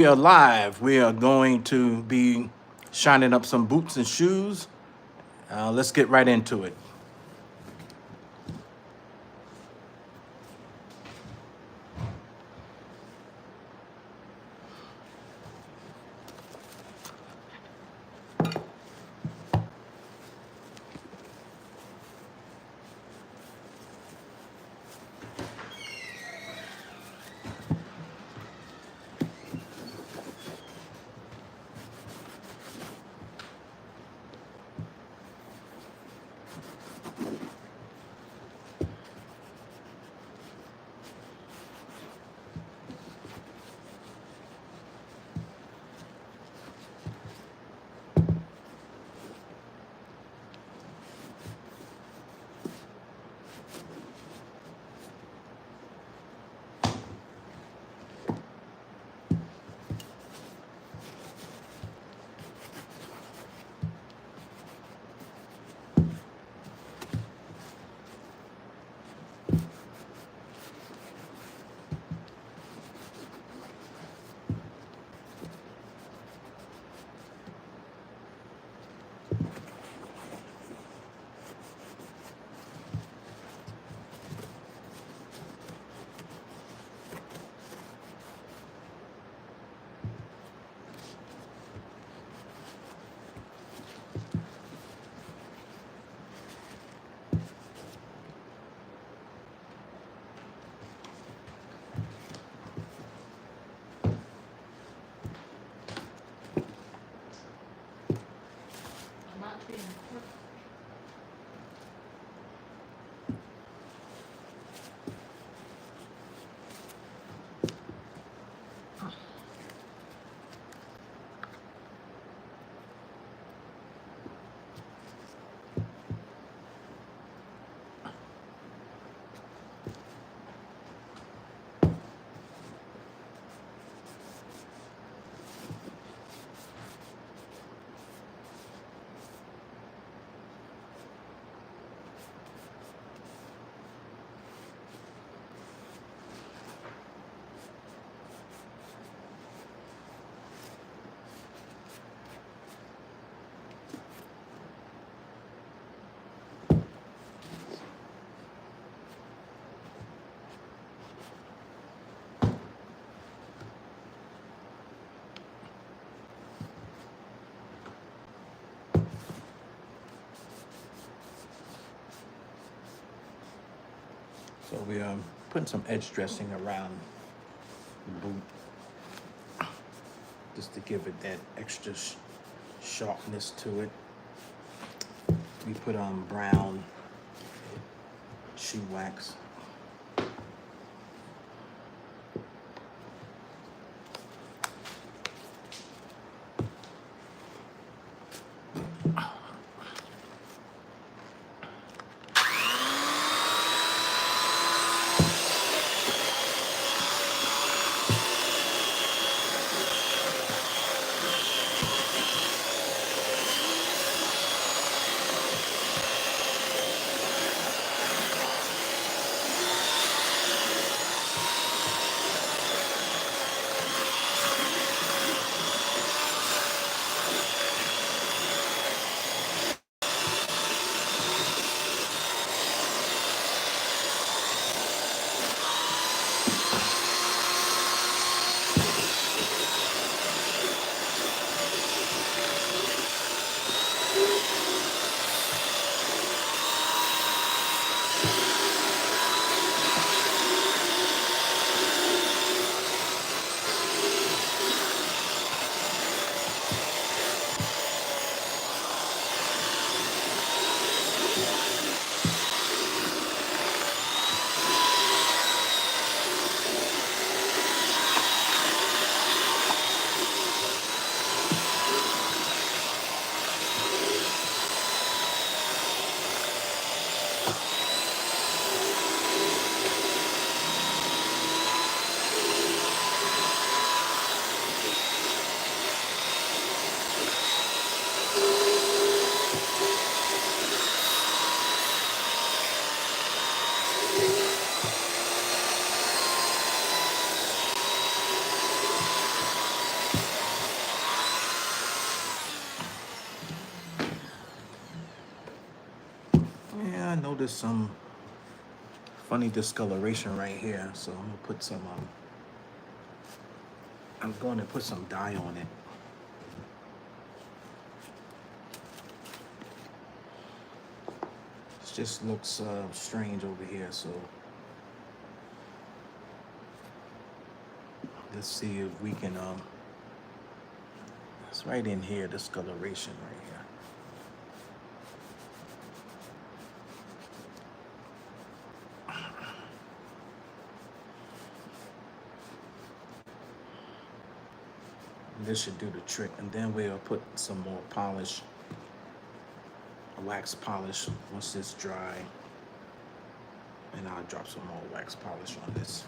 We are live. We are going to be shining up some boots and shoes. Let's get right into it. So we are putting some edge dressing around the boot just to give it that extra sharpness to it. We put on brown shoe wax. noticed some funny discoloration right here, so I'm gonna put some. I'm going to put some dye on it. It just looks strange over here, so let's see if we can. It's right in here, discoloration right here. This should do the trick, and then we'll put some more polish, wax polish, once it's dry, and I'll drop some more wax polish on this.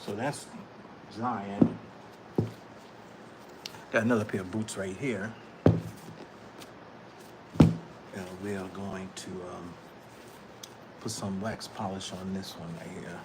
So that's drying. Got another pair of boots right here. And we are going to put some wax polish on this one right here.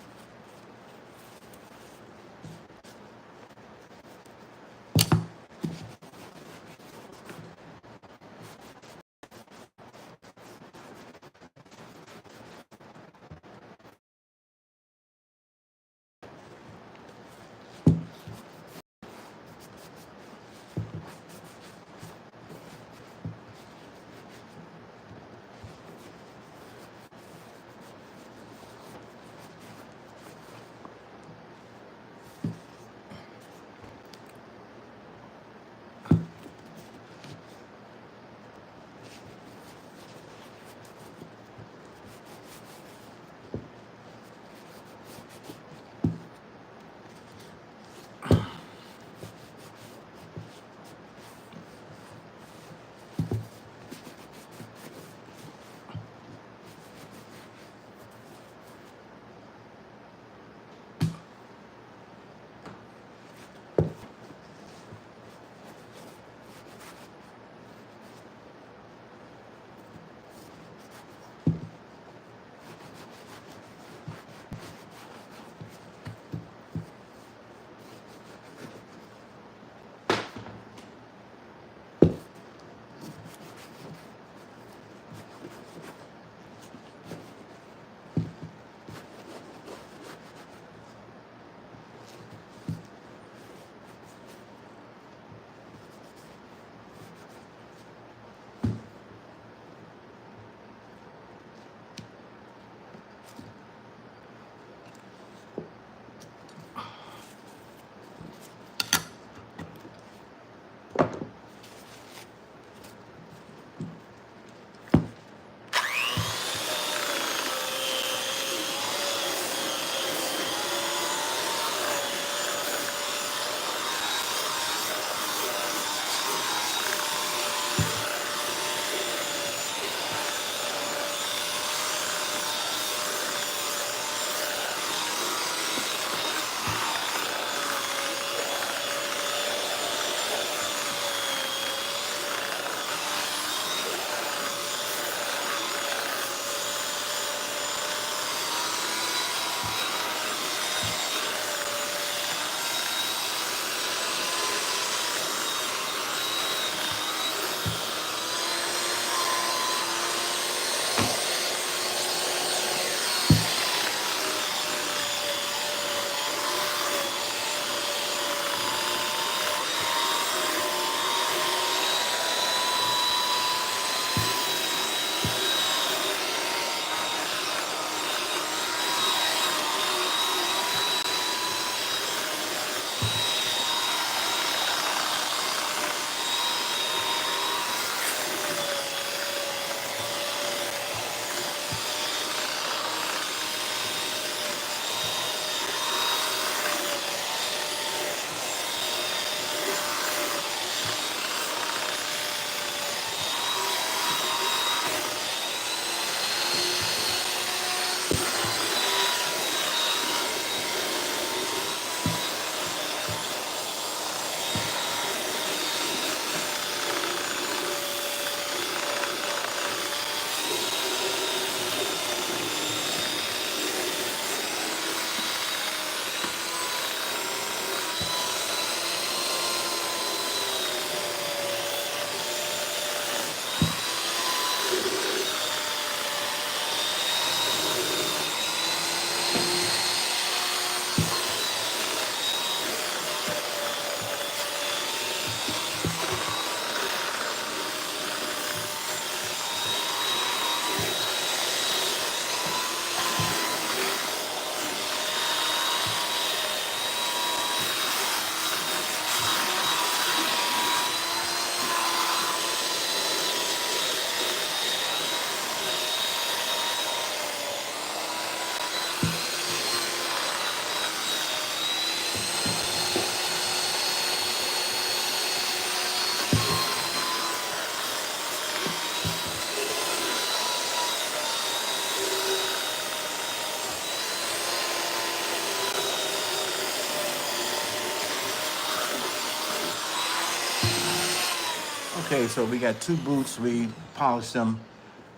Okay, so we got two boots. We polished them.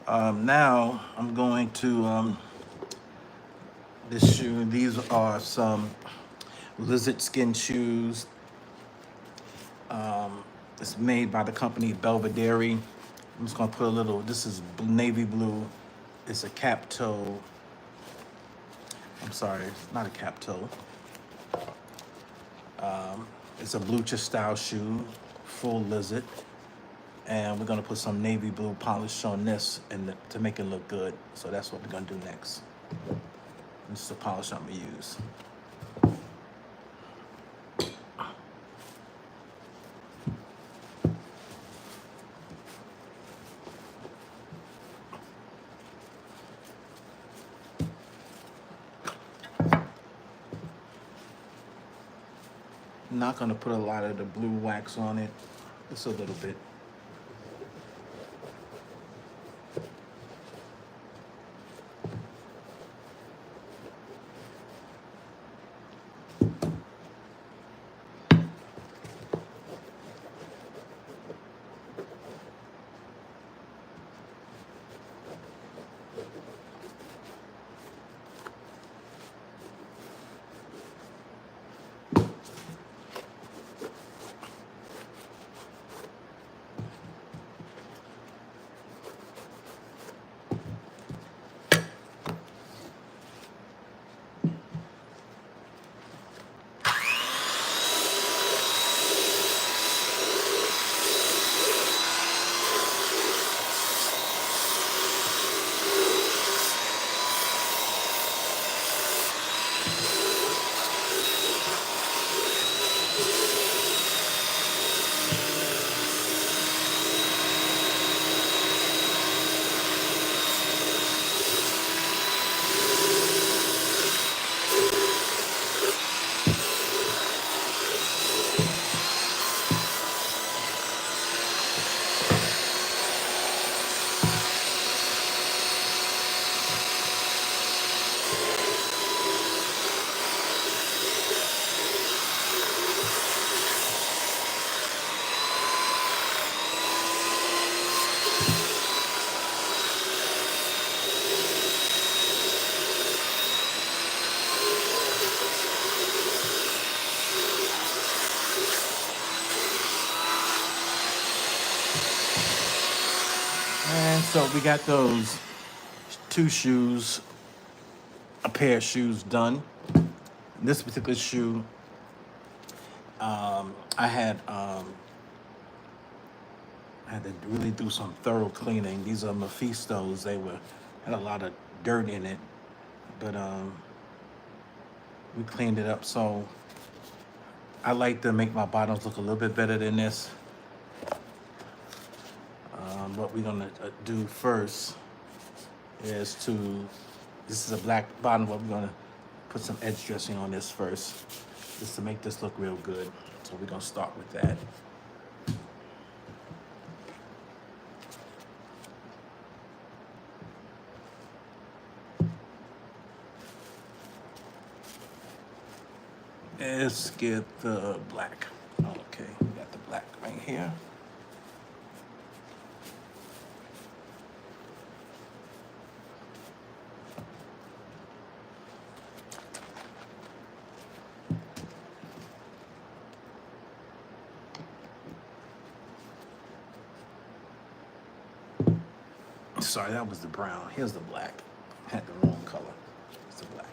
Now I'm going to this shoe. These are some lizard skin shoes. It's made by the company Belvedere. I'm just gonna put a little. This is navy blue. It's a cap toe. I'm sorry, it's not a cap toe. It's a Blucher style shoe, full lizard, and we're gonna put some navy blue polish on this to make it look good. So that's what we're gonna do next. This is the polish I'm gonna use. I'm not gonna put a lot of the blue wax on it, just a little bit. And so we got those two shoes, a pair of shoes done. This particular shoe, I had to really do some thorough cleaning. These are Mephistos. They had a lot of dirt in it, but we cleaned it up. So I like to make my bottoms look a little bit better than this. What we're gonna do first is this is a black bottom, but we're gonna put some edge dressing on this first, just to make this look real good. So we're gonna start with that. Let's get the black. Okay, we got the black right here. Sorry, that was the brown. Here's the black. Had the wrong color. It's the black.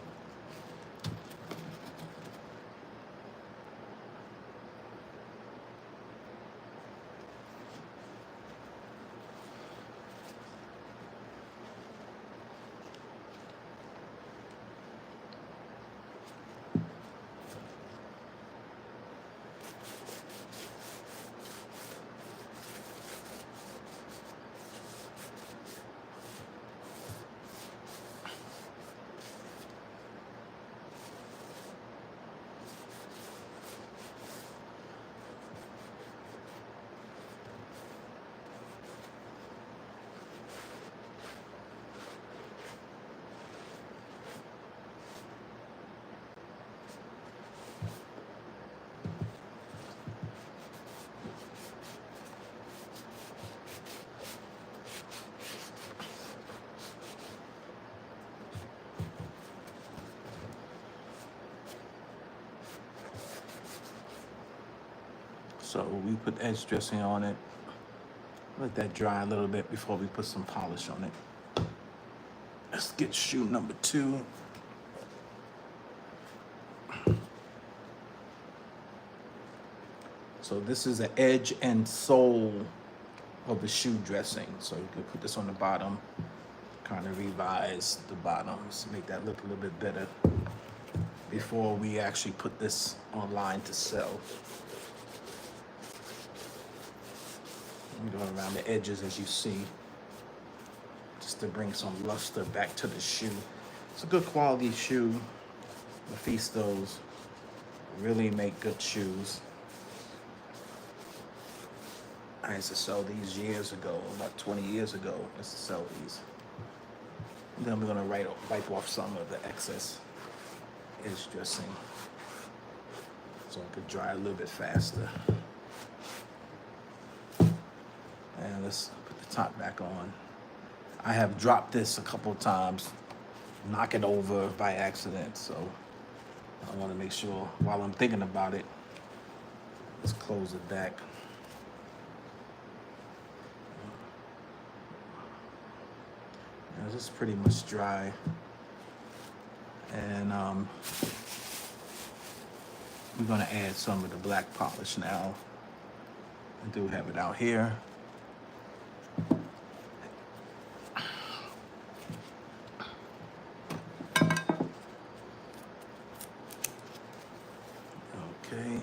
So we put edge dressing on it. Let that dry a little bit before we put some polish on it. Let's get shoe number 2. So this is the edge and sole of the shoe dressing. So you can put this on the bottom, kind of revise the bottoms, make that look a little bit better before we actually put this online to sell. I'm going around the edges as you see, just to bring some luster back to the shoe. It's a good quality shoe. Mephistos really make good shoes. I used to sell these years ago, about 20 years ago. I used to sell these. And then we're gonna wipe off some of the excess edge dressing so it could dry a little bit faster. And let's put the top back on. I have dropped this a couple of times, knock it over by accident, so I want to make sure while I'm thinking about it, let's close it back. Now, this is pretty much dry, and we're going to add some of the black polish now. I do have it out here. Okay.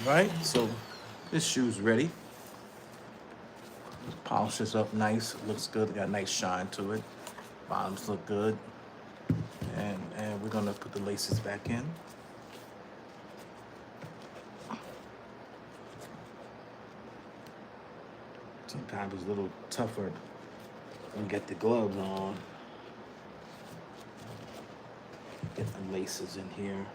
Right, so this shoe's ready. Polish this up nice, it looks good, got a nice shine to it. Bottoms look good. And we're gonna put the laces back in. Sometimes it's a little tougher when you get the gloves on. Get the laces in here.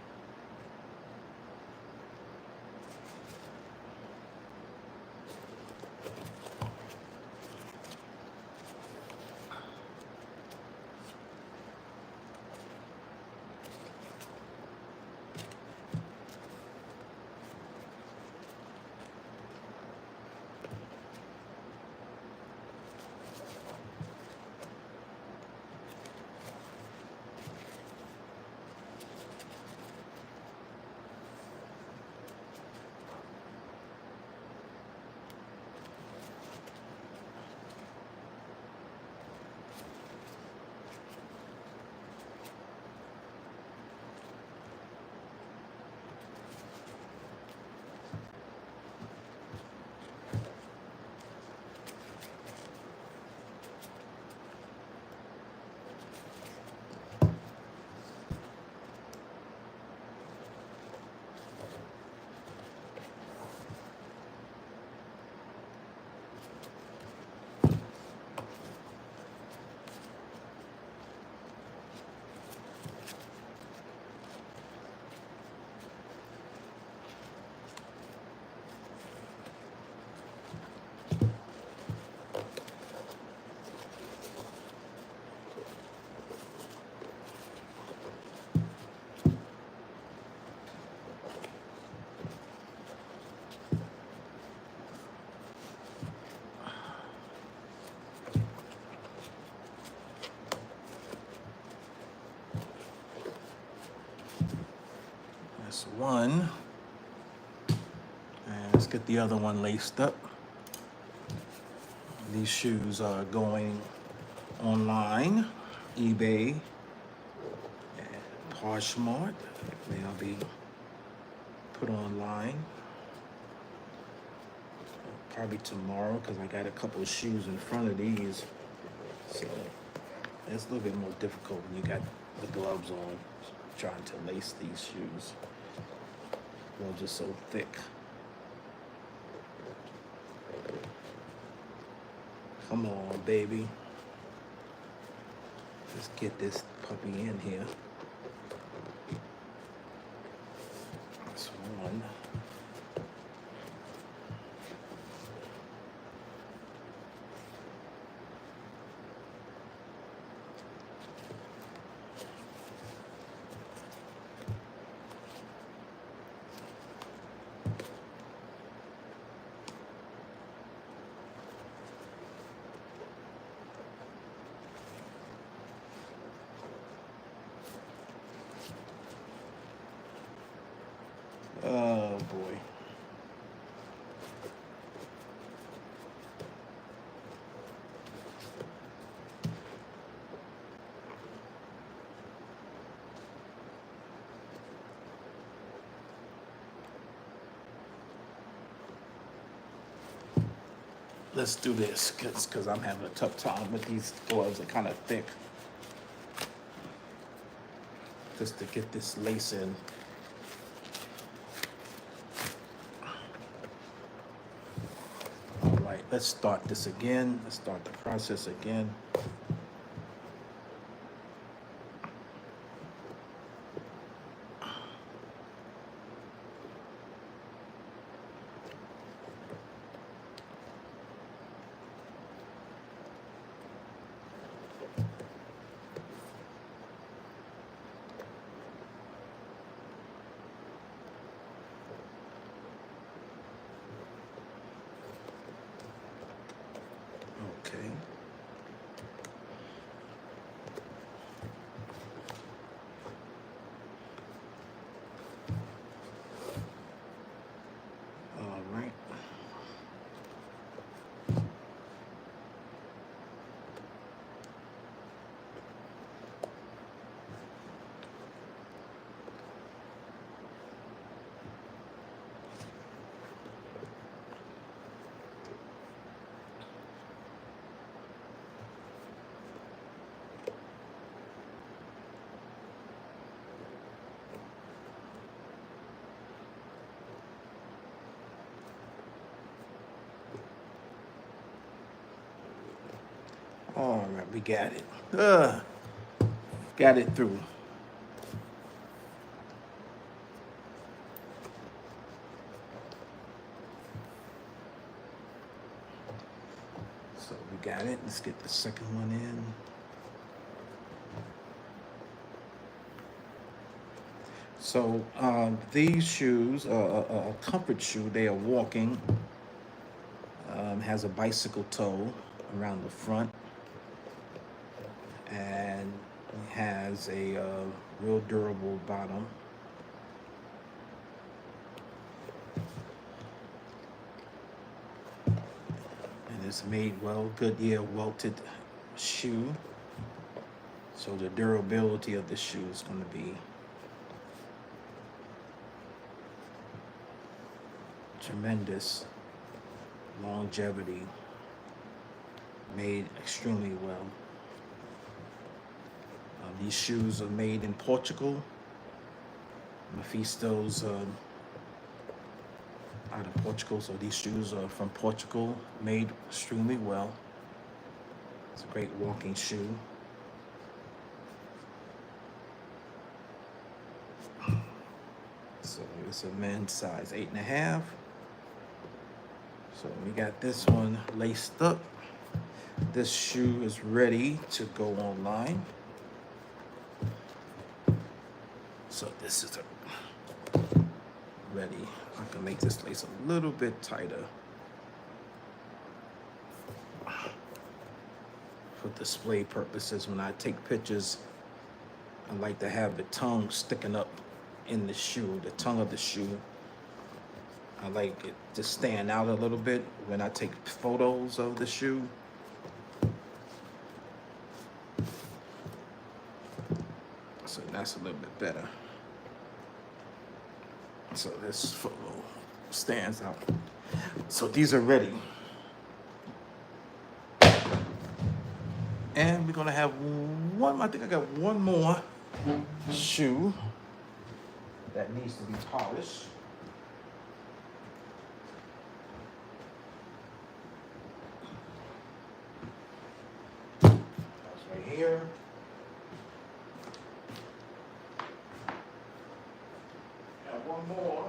That's one. And let's get the other one laced up. These shoes are going online, eBay, and Poshmark. They'll be put online probably tomorrow because I got a couple of shoes in front of these. So it's a little bit more difficult when you got the gloves on trying to lace these shoes. Gloves are so thick. Come on, baby. Let's get this puppy in here. That's one. Oh boy. Let's do this because I'm having a tough time with these gloves. They're kind of thick. Just to get this lace in. All right, let's start this again. Let's start the process again. Okay. All right. All right, we got it. Got it through. So we got it. Let's get the second one in. So these shoes, a comfort shoe, they are walking. Has a bicycle toe around the front, and has a real durable bottom. And it's made well, Goodyear welted shoe. So the durability of the shoe is going to be tremendous. Longevity, made extremely well. These shoes are made in Portugal. Mephisto's out of Portugal, so these shoes are from Portugal, made extremely well. It's a great walking shoe. So it's a men's size 8.5. So we got this one laced up. This shoe is ready to go online. So this is ready. I can make this lace a little bit tighter for display purposes. When I take pictures, I like to have the tongue sticking up in the shoe, the tongue of the shoe. I like it to stand out a little bit when I take photos of the shoe. So that's a little bit better. So this photo stands out. So these are ready. And we're gonna have one, I think I got one more shoe that needs to be polished. That's right here. And one more.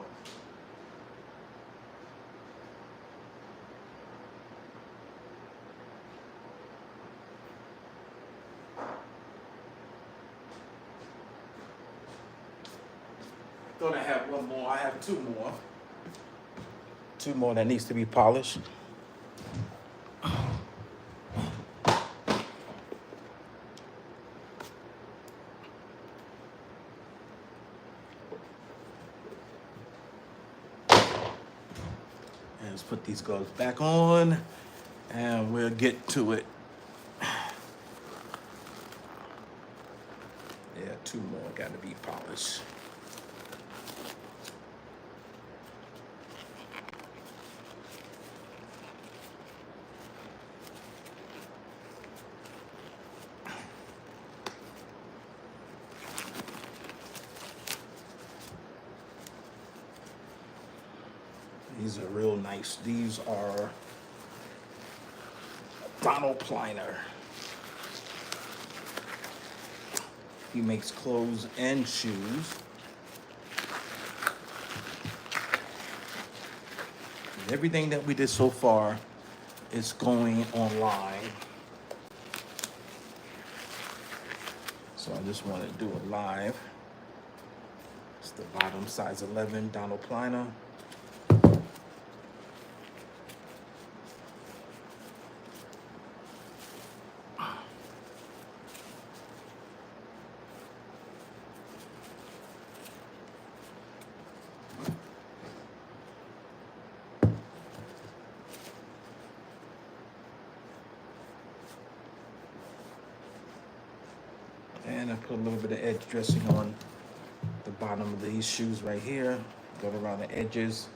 Thought I had one more. I have two more. Two more that needs to be polished. And let's put these gloves back on and we'll get to it. Yeah, two more gotta be polished. These are real nice. These are Donald Pliner. He makes clothes and shoes. And everything that we did so far is going online. So I just want to do it live. It's the bottom, size 11, Donald Pliner. And I put a little bit of edge dressing on the bottom of these shoes right here. Go around the edges.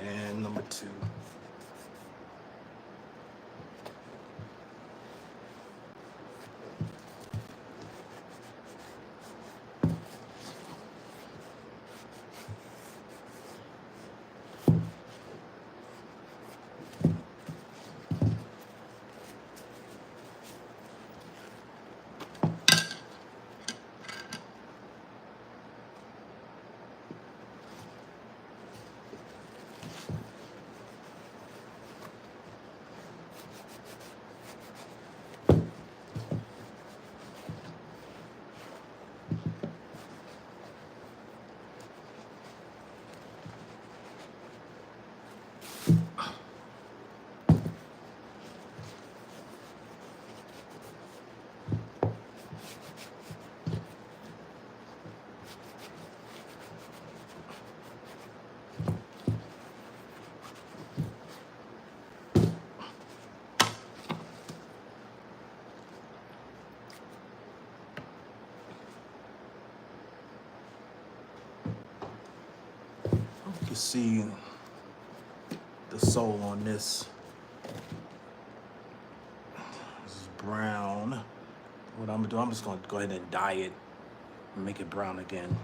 And number two. You can see the sole on this. This is brown. What I'm gonna do, I'm just gonna go ahead and dye it and make it brown again.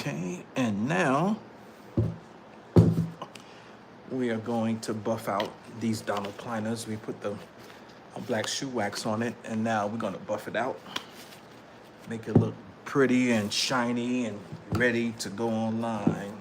Okay, and now we are going to buff out these Donald Pleiners. We put the black shoe wax on it, and now we're gonna buff it out, make it look pretty and shiny and ready to go online.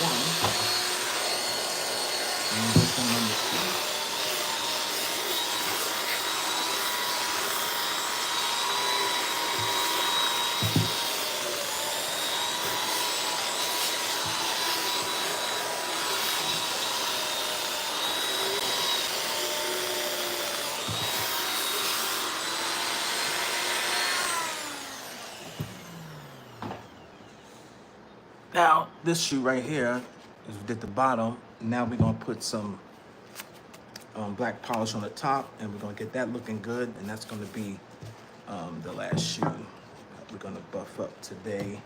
One, and this one number two. Now, this shoe right here is at the bottom. Now we're gonna put some black polish on the top, and we're gonna get that looking good, and that's gonna be the last shoe that we're gonna buff up today.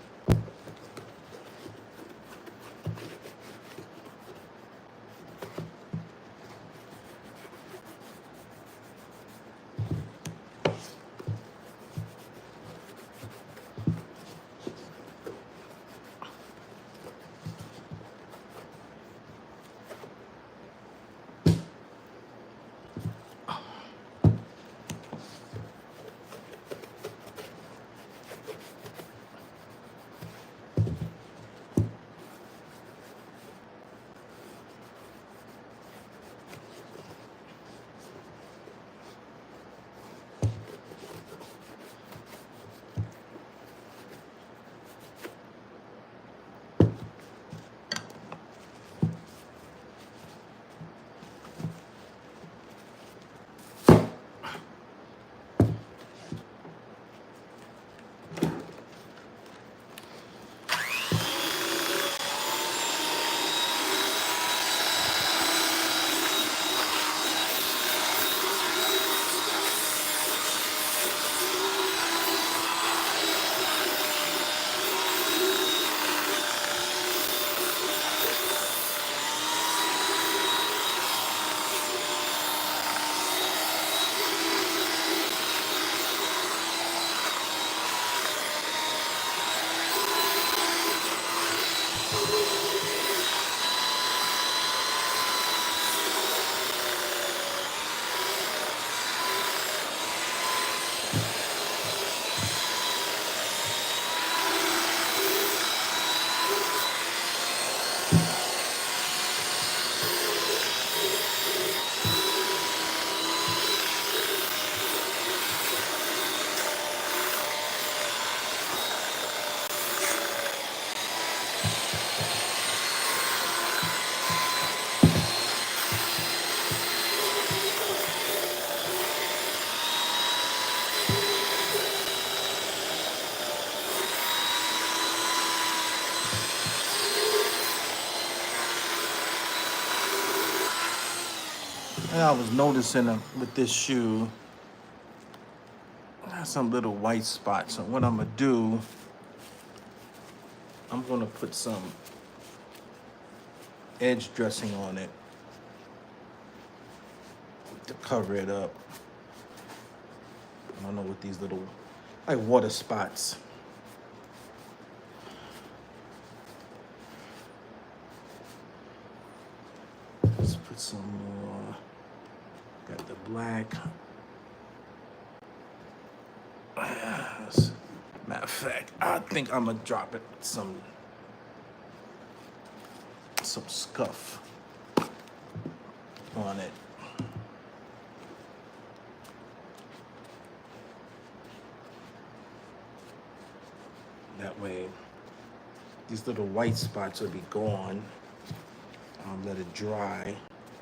And I was noticing with this shoe, I have some little white spots. So what I'm gonna do, I'm gonna put some edge dressing on it to cover it up. I don't know what these little, like water spots. Let's put some more. Got the black. Matter of fact, I think I'm gonna drop it some scuff on it. That way, these little white spots will be gone. let it dry,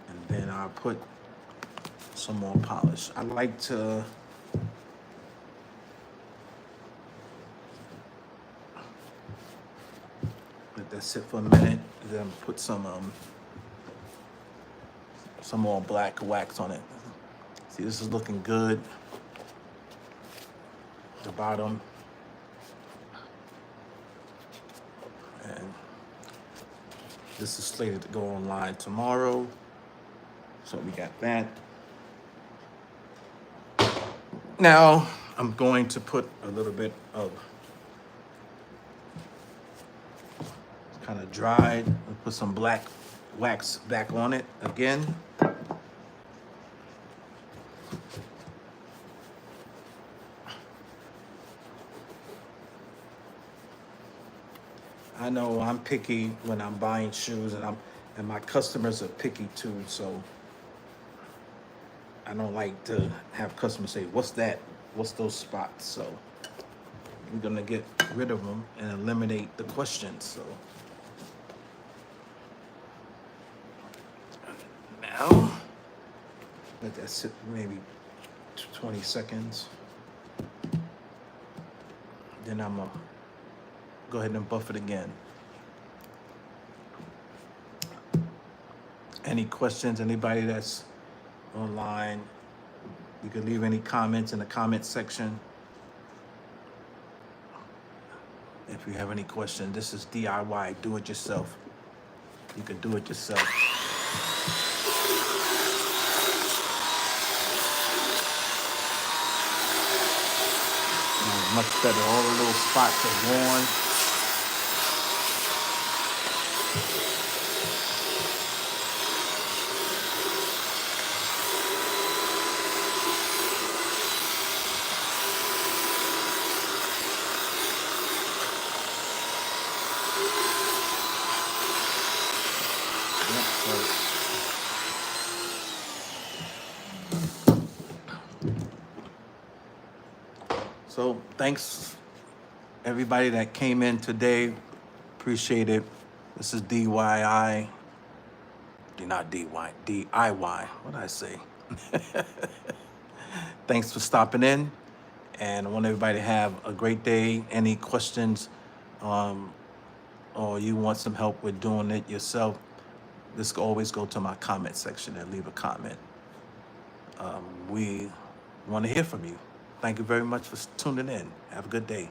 and then I'll put some more polish. I like to let that sit for a minute, then put some more black wax on it. See, this is looking good. The bottom. And this is slated to go online tomorrow. So we got that. Now I'm going to put a little bit of kind of dried and put some black wax back on it again. I know I'm picky when I'm buying shoes, and my customers are picky too, so I don't like to have customers say, "What's that? What's those spots?" So we're gonna get rid of them and eliminate the questions. So now let that sit maybe 20 seconds. Then I'm gonna go ahead and buff it again. Any questions? Anybody that's online, you can leave any comments in the comment section. If you have any questions, this is DIY, do it yourself. You can do it yourself. Much better. All the little spots are worn. So thanks everybody that came in today. Appreciate it. This is DIY. Not DIY, DIY. What did I say? Thanks for stopping in, and I want everybody to have a great day. Any questions, or you want some help with doing it yourself, just always go to my comment section and leave a comment. We want to hear from you. Thank you very much for tuning in. Have a good day.